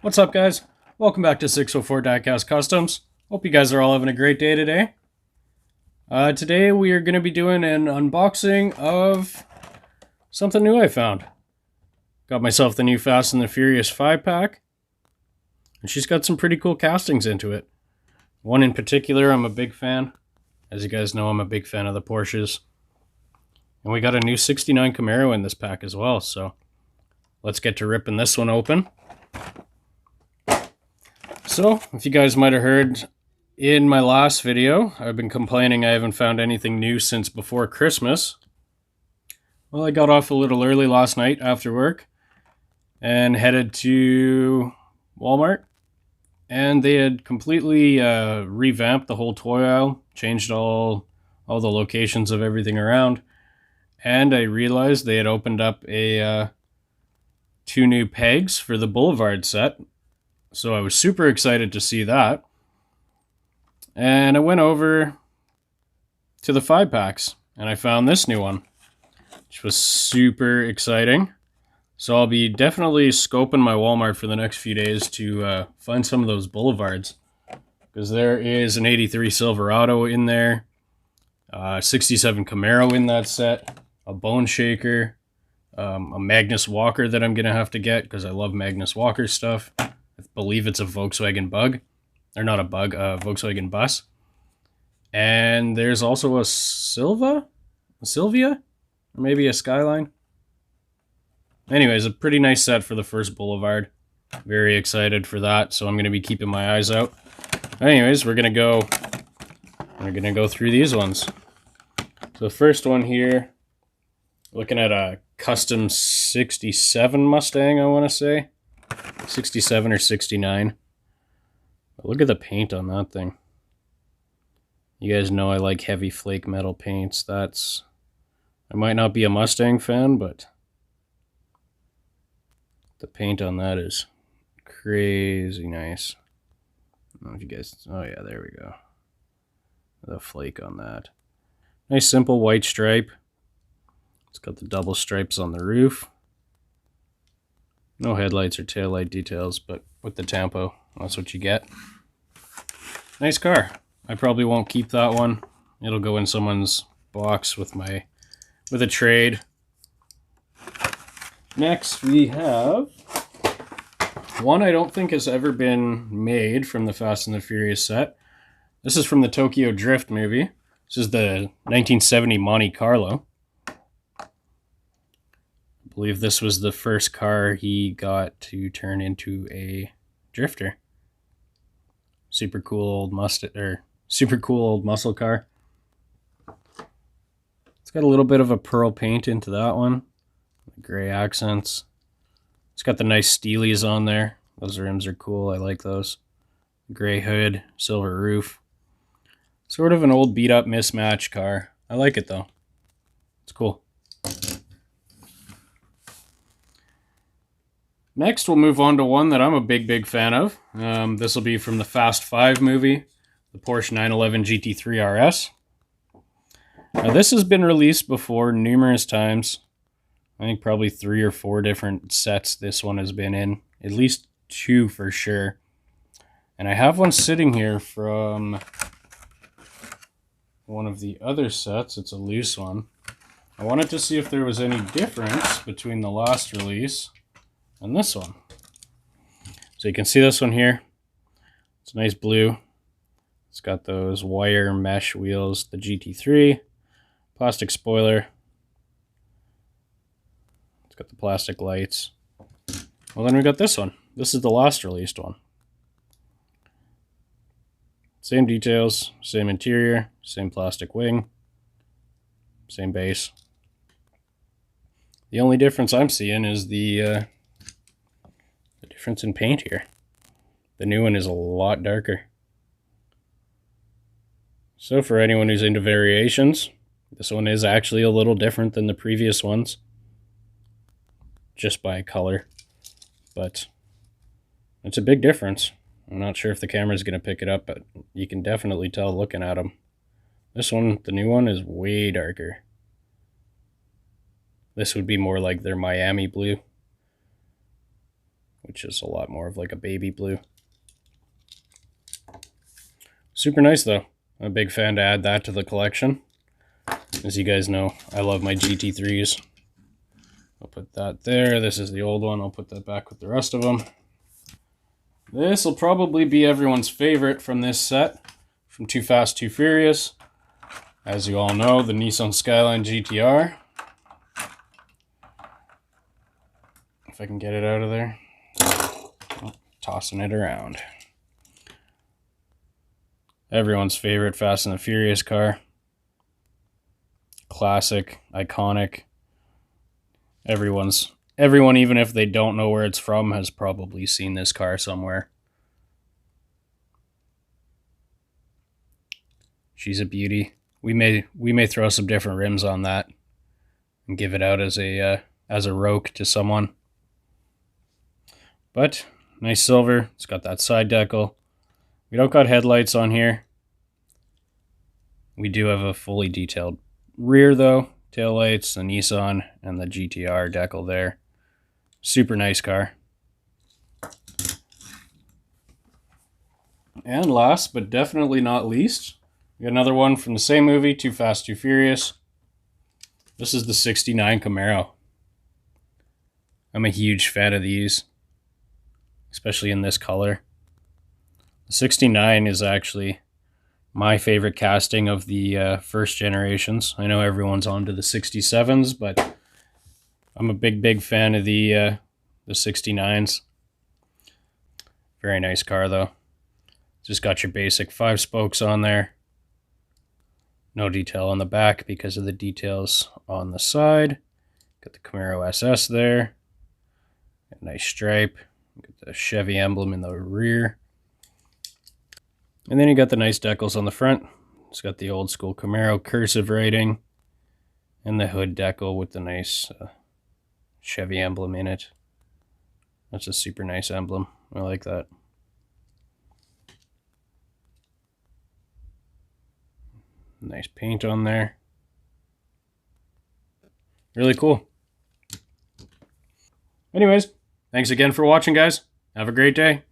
What's up, guys? Welcome back to 604 Diecast Customs. Hope you guys are all having a great day today. Today we are going to be doing an unboxing of something new I found. Got myself the new Fast and the Furious 5-pack, and she's got some pretty cool castings into it. One in particular I'm a big fan. As you guys know, I'm a big fan of the Porsches. And we got a new 69 Camaro in this pack as well, so let's get to ripping this one open. So, if you guys might have heard in my last video, I've been complaining I haven't found anything new since before Christmas. Well, I got off a little early last night after work and headed to Walmart. And they had completely revamped the whole toy aisle, changed all the locations of everything around. And I realized they had opened up two new pegs for the Boulevard set. So I was super excited to see that. And I went over to the 5-packs and I found this new one, which was super exciting. So I'll be definitely scoping my Walmart for the next few days to find some of those Boulevards. Because there is an 83 Silverado in there, 67 Camaro in that set, a Bone Shaker, a Magnus Walker that I'm going to have to get because I love Magnus Walker stuff. I believe it's a Volkswagen Bug. Or not a Bug, a Volkswagen Bus. And there's also a Sylvia? Or maybe a Skyline? Anyways, a pretty nice set for the first Boulevard. Very excited for that, so I'm going to be keeping my eyes out. Anyways, we're going to go through these ones. So the first one here, looking at a custom 67 Mustang, I want to say. 67 or 69. But look at the paint on that thing. You guys know I like heavy flake metal paints. I might not be a Mustang fan, but the paint on that is crazy nice. I don't know if you guys, oh yeah, there we go. The flake on that. Nice simple white stripe. It's got the double stripes on the roof. No headlights or taillight details, but with the Tampo, that's what you get. Nice car. I probably won't keep that one. It'll go in someone's box with a trade. Next we have one I don't think has ever been made from the Fast and the Furious set. This is from the Tokyo Drift movie. This is the 1970 Monte Carlo. I believe this was the first car he got to turn into a drifter. Super cool old muscle car. It's got a little bit of a pearl paint into that one. Gray accents. It's got the nice steelies on there. Those rims are cool. I like those. Gray hood, silver roof. Sort of an old beat up mismatch car. I like it though. It's cool. Next, we'll move on to one that I'm a big fan of. This will be from the Fast 5 movie, the Porsche 911 Gt3 RS. Now, this has been released before numerous times. I think probably 3 or 4 different sets this one has been in. At least 2 for sure. And I have one sitting here from one of the other sets. It's a loose one. I wanted to see if there was any difference between the last release and this one. So you can see this one here. It's nice blue. It's got those wire mesh wheels, the GT3, plastic spoiler. It's got the plastic lights. Well, then we got this one. This is the last released one. Same details, same interior, same plastic wing, same base. The only difference I'm seeing is the difference in paint here. The new one is a lot darker. So for anyone who's into variations, this one is actually a little different than the previous ones. Just by color. But it's a big difference. I'm not sure if the camera's going to pick it up, but you can definitely tell looking at them. This one, the new one, is way darker. This would be more like their Miami blue. which is a lot more of like a baby blue. Super nice though. I'm a big fan to add that to the collection. As you guys know, I love my GT3s. I'll put that there. This is the old one. I'll put that back with the rest of them. This will probably be everyone's favorite from this set, from Too Fast, Too Furious. As you all know, the Nissan Skyline GTR. If I can get it out of there. Oh, tossing it around. Everyone's favorite Fast and the Furious car. Classic, iconic. Everyone, even if they don't know where it's from, has probably seen this car somewhere. She's a beauty. We may throw some different rims on that and give it out as a Roque to someone. But nice silver. It's got that side decal. We don't got headlights on here. We do have a fully detailed rear though. Taillights, the Nissan, and the GTR decal there. Super nice car. And last but definitely not least, we got another one from the same movie, Too Fast, Too Furious. This is the 69 Camaro. I'm a huge fan of these, especially in this color. The 69 is actually my favorite casting of the first generations. I know everyone's on to the 67s, but I'm a big fan of the 69s. Very nice car though. Just got your basic 5 spokes on there. No detail on the back because of the details on the side. Got the Camaro SS there. Got a nice stripe. Got the Chevy emblem in the rear. And then you got the nice decals on the front. It's got the old school Camaro cursive writing. And the hood decal with the nice Chevy emblem in it. That's a super nice emblem. I like that. Nice paint on there. Really cool. Anyways, thanks again for watching, guys. Have a great day.